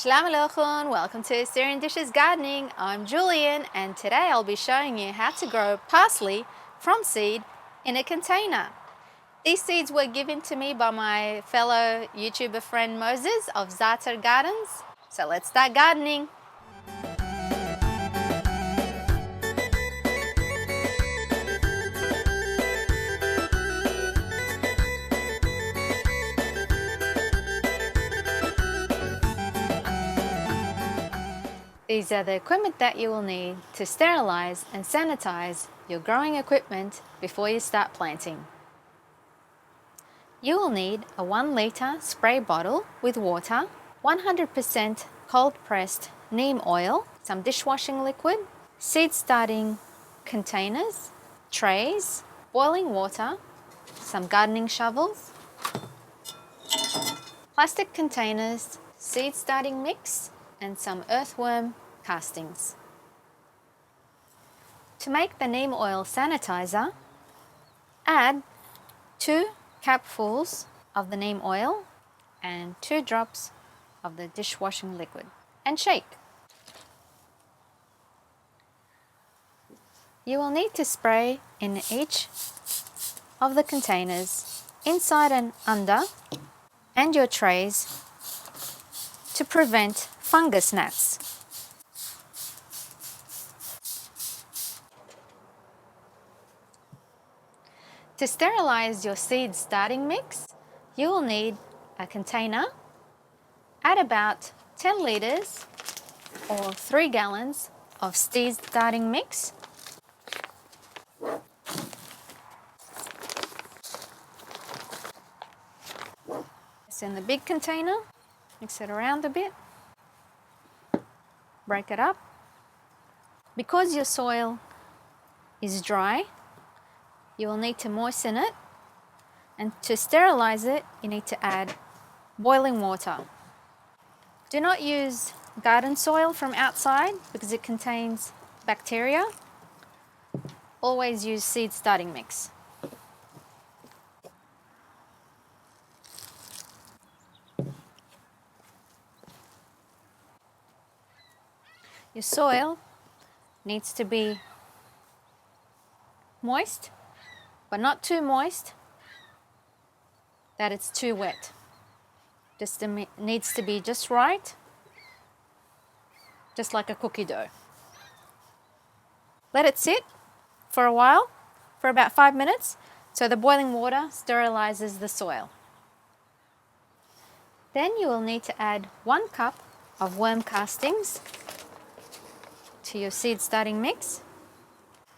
Shalom Aleichem, welcome to Assyrian Dishes Gardening. I'm Julian and today I'll be showing you how to grow parsley from seed in a container. These seeds were given to me by my fellow YouTuber friend Moses of Zartar Gardens. So let's start gardening. These are the equipment that you will need to sterilize and sanitize your growing equipment before you start planting. You will need a 1 litre spray bottle with water, 100% cold pressed neem oil, some dishwashing liquid, seed starting containers, trays, boiling water, some gardening shovels, plastic containers, seed starting mix, and some earthworm castings. To make the neem oil sanitizer, add 2 capfuls of the neem oil and 2 drops of the dishwashing liquid and shake. You will need to spray in each of the containers, inside and under, and your trays to prevent fungus gnats. To sterilize your seed starting mix, you will need a container. Add about 10 litres or 3 gallons of seed starting mix. It's in the big container. Mix it around a bit. Break it up. Because your soil is dry, you will need to moisten it, and to sterilize it, you need to add boiling water. Do not use garden soil from outside because it contains bacteria. Always use seed starting mix. Your soil needs to be moist, but not too moist that it's too wet. Just needs to be just right, just like a cookie dough. Let it sit for a while, for about 5 minutes, so the boiling water sterilizes the soil. Then you will need to add 1 cup of worm castings to your seed starting mix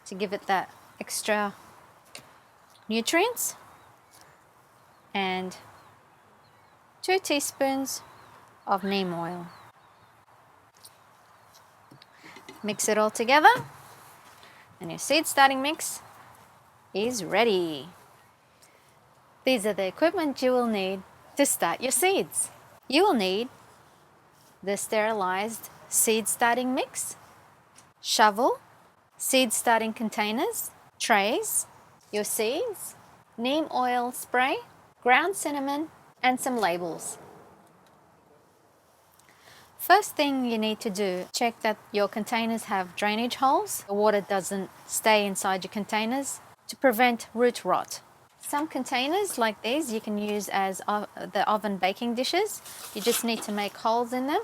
to give it that extra nutrients, and 2 teaspoons of neem oil. Mix it all together and your seed starting mix is ready. These are the equipment you will need to start your seeds. You will need the sterilized seed starting mix, shovel, seed starting containers, trays, your seeds, neem oil spray, ground cinnamon, and some labels. First thing you need to do, check that your containers have drainage holes. The water doesn't stay inside your containers to prevent root rot. Some containers like these you can use as the oven baking dishes. You just need to make holes in them.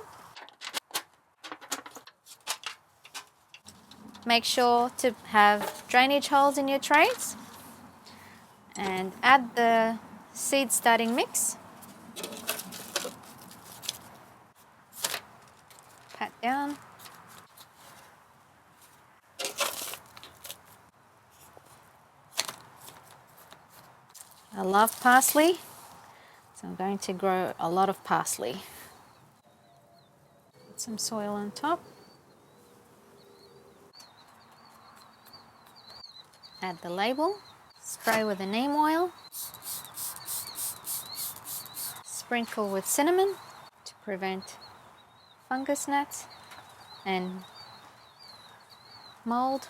Make sure to have drainage holes in your trays and add the seed starting mix. Pat down. I love parsley, so I'm going to grow a lot of parsley. Put some soil on top. Add the label. Spray with the neem oil. Sprinkle with cinnamon to prevent fungus gnats and mold.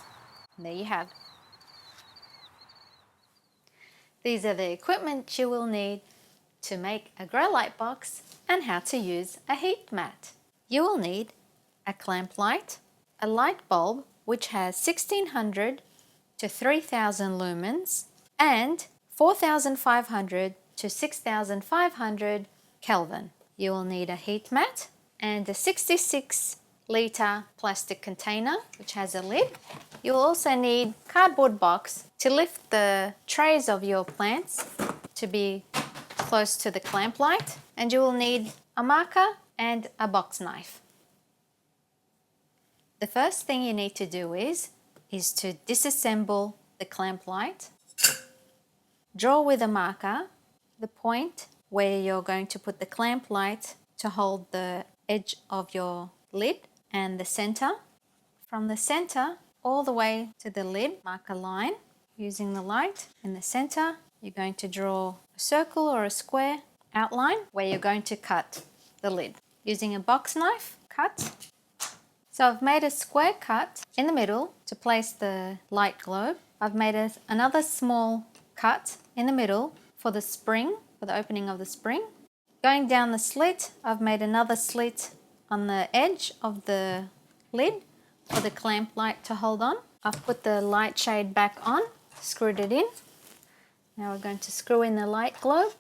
And there you have it. These are the equipment you will need to make a grow light box and how to use a heat mat. You will need a clamp light, a light bulb which has 1600 to 3000 lumens and 4500 to 6500 Kelvin. You will need a heat mat and a 66-litre plastic container which has a lid. You will also need a cardboard box to lift the trays of your plants to be close to the clamp light, and you will need a marker and a box knife. The first thing you need to do is to disassemble the clamp light. Draw with a marker the point where you're going to put the clamp light to hold the edge of your lid and the center. From the center all the way to the lid, mark a line using the light. In the center, you're going to draw a circle or a square outline where you're going to cut the lid. Using a box knife, cut. So I've made a square cut in the middle to place the light globe. I've made another small cut in the middle for the spring, for the opening of the spring. Going down the slit, I've made another slit on the edge of the lid for the clamp light to hold on. I've put the light shade back on, screwed it in. Now we're going to screw in the light globe.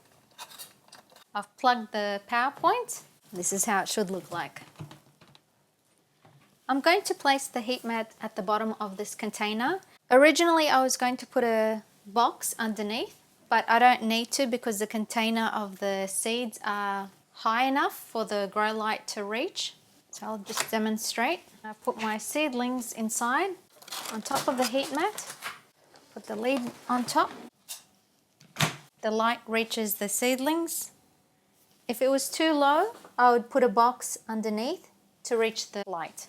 I've plugged the power point. This is how it should look like. I'm going to place the heat mat at the bottom of this container. Originally I was going to put a box underneath, but I don't need to because the container of the seeds are high enough for the grow light to reach. So I'll just demonstrate. I put my seedlings inside on top of the heat mat. Put the lid on top. The light reaches the seedlings. If it was too low, I would put a box underneath to reach the light.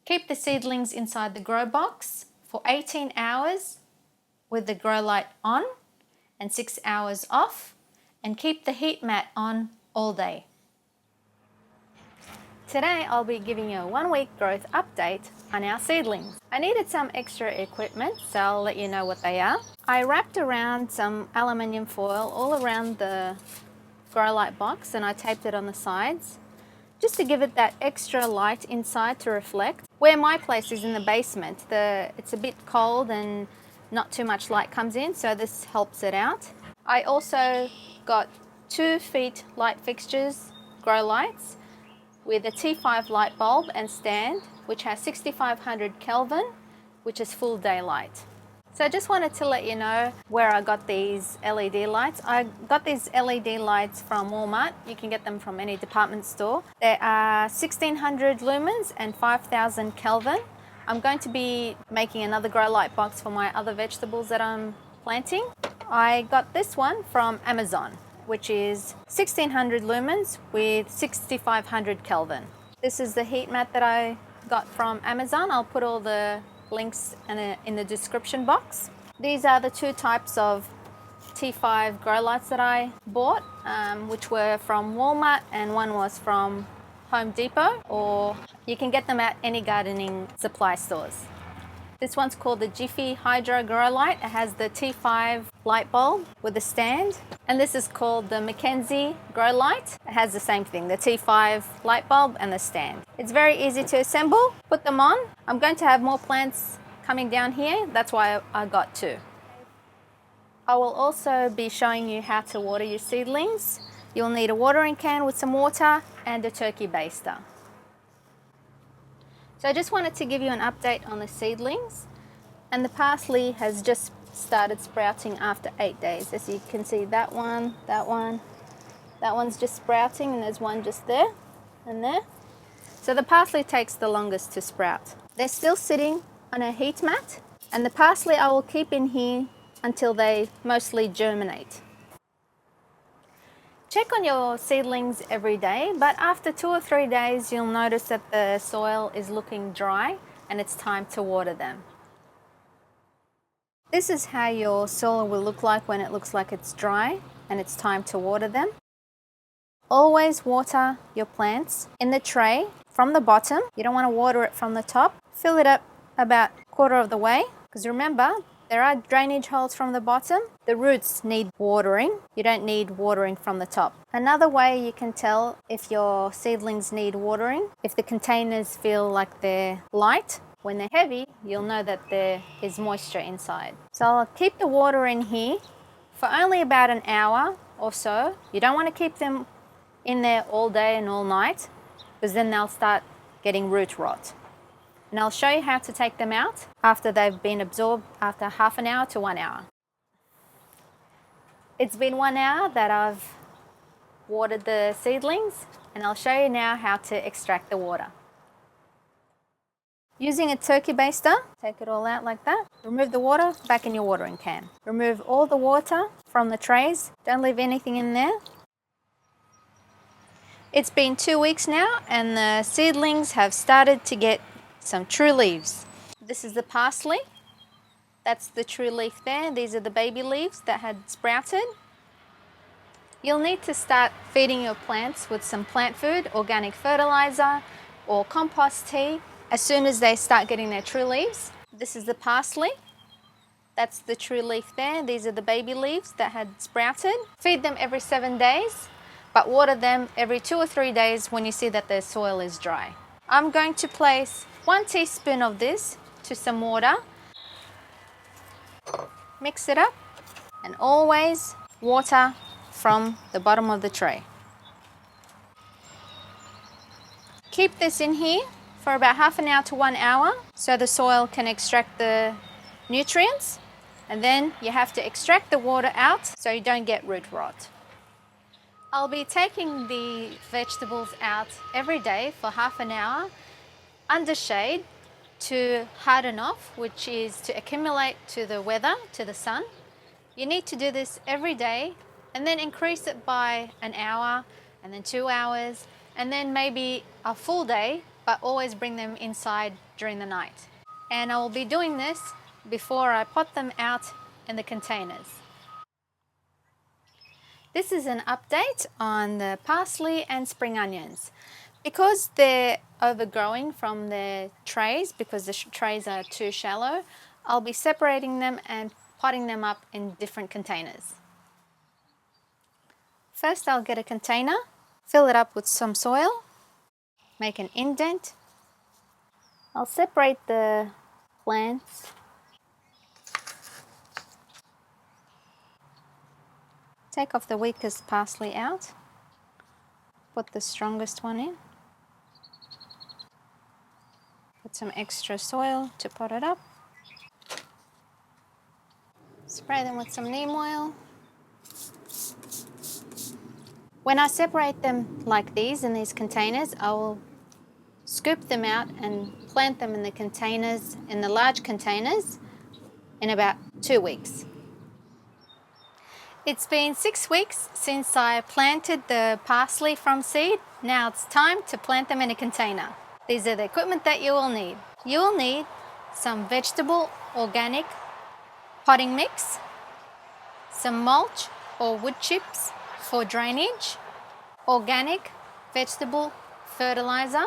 Keep the seedlings inside the grow box for 18 hours with the grow light on and 6 hours off, and keep the heat mat on all day. Today I'll be giving you a 1-week growth update on our seedlings. I needed some extra equipment, so I'll let you know what they are. I wrapped around some aluminium foil all around the grow light box and I taped it on the sides just to give it that extra light inside to reflect. Where my place is in the basement, it's a bit cold and not too much light comes in, so this helps it out. I also got 2 feet light fixtures, grow lights, with a T5 light bulb and stand, which has 6500 Kelvin, which is full daylight. So I just wanted to let you know where I got these LED lights. I got these LED lights from Walmart. You can get them from any department store. They are 1600 lumens and 5000 Kelvin. I'm going to be making another grow light box for my other vegetables that I'm planting. I got this one from Amazon, which is 1600 lumens with 6500 Kelvin. This is the heat mat that I got from Amazon. I'll put all the links in the description box. These are the 2 types of T5 grow lights that I bought, which were from Walmart and one was from Home Depot, or you can get them at any gardening supply stores. This one's called the Jiffy Hydro Grow Light. It has the T5 light bulb with a stand. And this is called the Mackenzie Grow Light. It has the same thing, the T5 light bulb and the stand. It's very easy to assemble. Put them on. I'm going to have more plants coming down here. That's why I got 2. I will also be showing you how to water your seedlings. You'll need a watering can with some water and a turkey baster. So I just wanted to give you an update on the seedlings, and the parsley has just started sprouting after 8 days. As you can see, that one's just sprouting, and there's one just there and there. So the parsley takes the longest to sprout. They're still sitting on a heat mat, and the parsley I will keep in here until they mostly germinate. Check on your seedlings every day, but after 2 or 3 days you'll notice that the soil is looking dry and it's time to water them. This is how your soil will look like when it looks like it's dry and it's time to water them. Always water your plants in the tray from the bottom. You don't want to water it from the top. Fill it up about 1/4 of the way, because remember There are drainage holes from the bottom. The roots need watering. You don't need watering from the top. Another way you can tell if your seedlings need watering, if the containers feel like they're light. When they're heavy, you'll know that there is moisture inside. So I'll keep the water in here for only about an hour or so. You don't want to keep them in there all day and all night, because then they'll start getting root rot. And I'll show you how to take them out after they've been absorbed after half an hour to 1 hour. It's been 1 hour that I've watered the seedlings, and I'll show you now how to extract the water. Using a turkey baster, take it all out like that. Remove the water, back in your watering can. Remove all the water from the trays. Don't leave anything in there. It's been 2 weeks now, and the seedlings have started to get some true leaves. This is the parsley. That's the true leaf there. These are the baby leaves that had sprouted. You'll need to start feeding your plants with some plant food, organic fertilizer, or compost tea as soon as they start getting their true leaves. This is the parsley. That's the true leaf there. These are the baby leaves that had sprouted. Feed them every 7 days, but water them every 2 or 3 days when you see that their soil is dry. I'm going to place 1 teaspoon of this to some water. Mix it up, and always water from the bottom of the tray. Keep this in here for about half an hour to 1 hour so the soil can extract the nutrients, and then you have to extract the water out so you don't get root rot. I'll be taking the vegetables out every day for half an hour under shade to harden off, which is to accumulate to the weather, to the sun. You need to do this every day, and then increase it by an hour, and then 2 hours, and then maybe a full day, but always bring them inside during the night. And I will be doing this before I pot them out in the containers. This is an update on the parsley and spring onions. Because they're overgrowing from their trays, because the trays are too shallow, I'll be separating them and potting them up in different containers. First, I'll get a container, fill it up with some soil, make an indent. I'll separate the plants. Take off the weakest parsley out. Put the strongest one in. Put some extra soil to pot it up. Spray them with some neem oil. When I separate them like these in these containers, I will scoop them out and plant them in the containers, in the large containers, in about 2 weeks. It's been 6 weeks since I planted the parsley from seed. Now it's time to plant them in a container. These are the equipment that you will need. You will need some vegetable organic potting mix, some mulch or wood chips for drainage, organic vegetable fertilizer,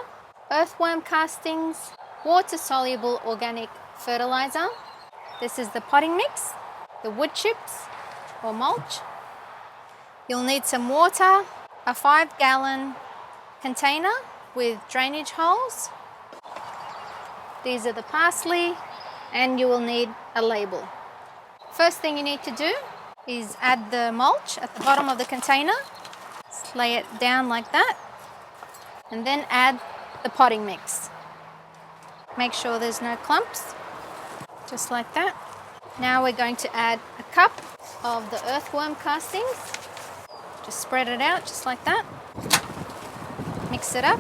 earthworm castings, water-soluble organic fertilizer. This is the potting mix, the wood chips or mulch. You'll need some water, a 5-gallon container with drainage holes. These are the parsley, and you will need a label. First thing you need to do is add the mulch at the bottom of the container. Just lay it down like that, and then add the potting mix. Make sure there's no clumps, just like that. Now we're going to add a cup of the earthworm castings. Just spread it out just like that. Mix it up.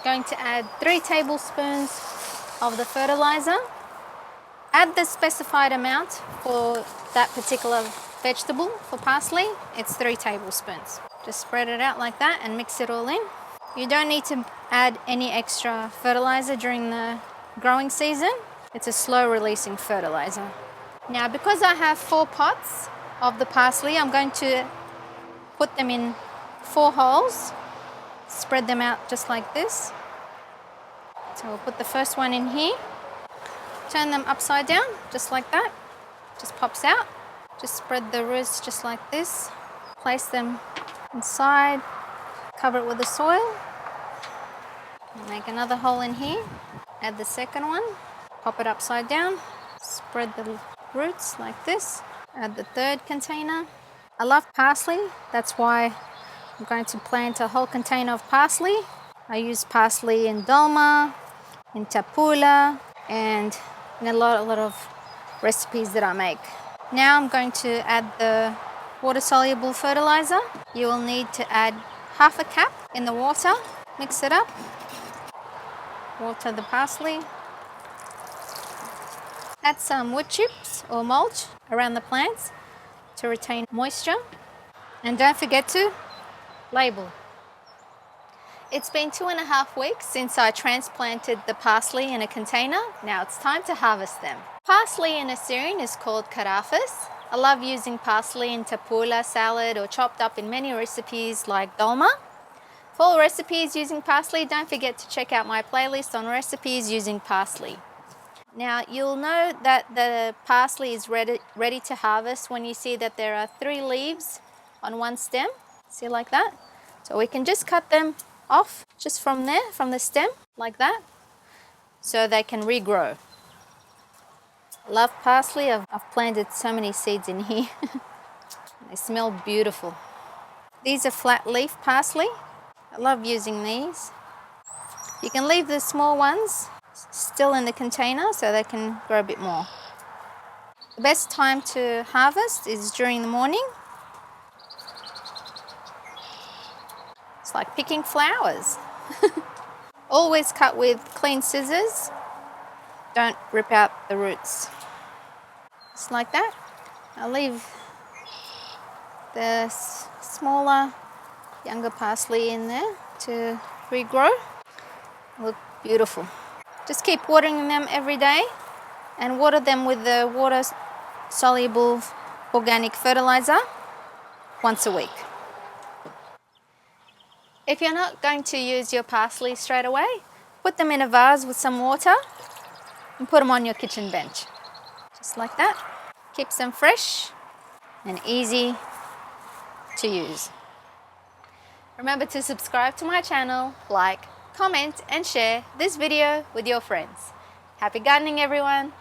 Going to add 3 tablespoons of the fertilizer. Add the specified amount for that particular vegetable. For parsley, it's 3 tablespoons. Just spread it out like that and mix it all in. You don't need to add any extra fertilizer during the growing season. It's a slow releasing fertilizer. Now, because I have 4 pots of the parsley, I'm going to put them in 4 holes. Spread them out just like this. So we'll put the first one in here. Turn them upside down, just like that. Just pops out. Just spread the roots just like this. Place them inside. Cover it with the soil. Make another hole in here. Add the second one. Pop it upside down. Spread the roots like this. Add the third container. I love parsley. That's why I'm going to plant a whole container of parsley. I use parsley in dolma, in tapula, and in a lot of recipes that I make. Now I'm going to add the water-soluble fertilizer. You will need to add half a cup in the water. Mix it up. Water the parsley. Add some wood chips or mulch around the plants to retain moisture. And don't forget to label. It's been 2.5 weeks since I transplanted the parsley in a container. Now it's time to harvest them. Parsley in Assyrian is called karafis. I love using parsley in tapula, salad, or chopped up in many recipes like dolma. For all recipes using parsley, don't forget to check out my playlist on recipes using parsley. Now you'll know that the parsley is ready to harvest when you see that there are 3 leaves on one stem. See, like that? So we can just cut them off just from there, from the stem, like that, so they can regrow. I love parsley. I've planted so many seeds in here. They smell beautiful. These are flat leaf parsley. I love using these. You can leave the small ones still in the container so they can grow a bit more. The best time to harvest is during the morning. It's like picking flowers. Always cut with clean scissors. Don't rip out the roots. Just like that. I'll leave the smaller, younger parsley in there to regrow. Look beautiful. Just keep watering them every day and water them with the water-soluble organic fertilizer once a week. If you're not going to use your parsley straight away, put them in a vase with some water and put them on your kitchen bench. Just like that. Keeps them fresh and easy to use. Remember to subscribe to my channel, like, comment and share this video with your friends. Happy gardening, everyone!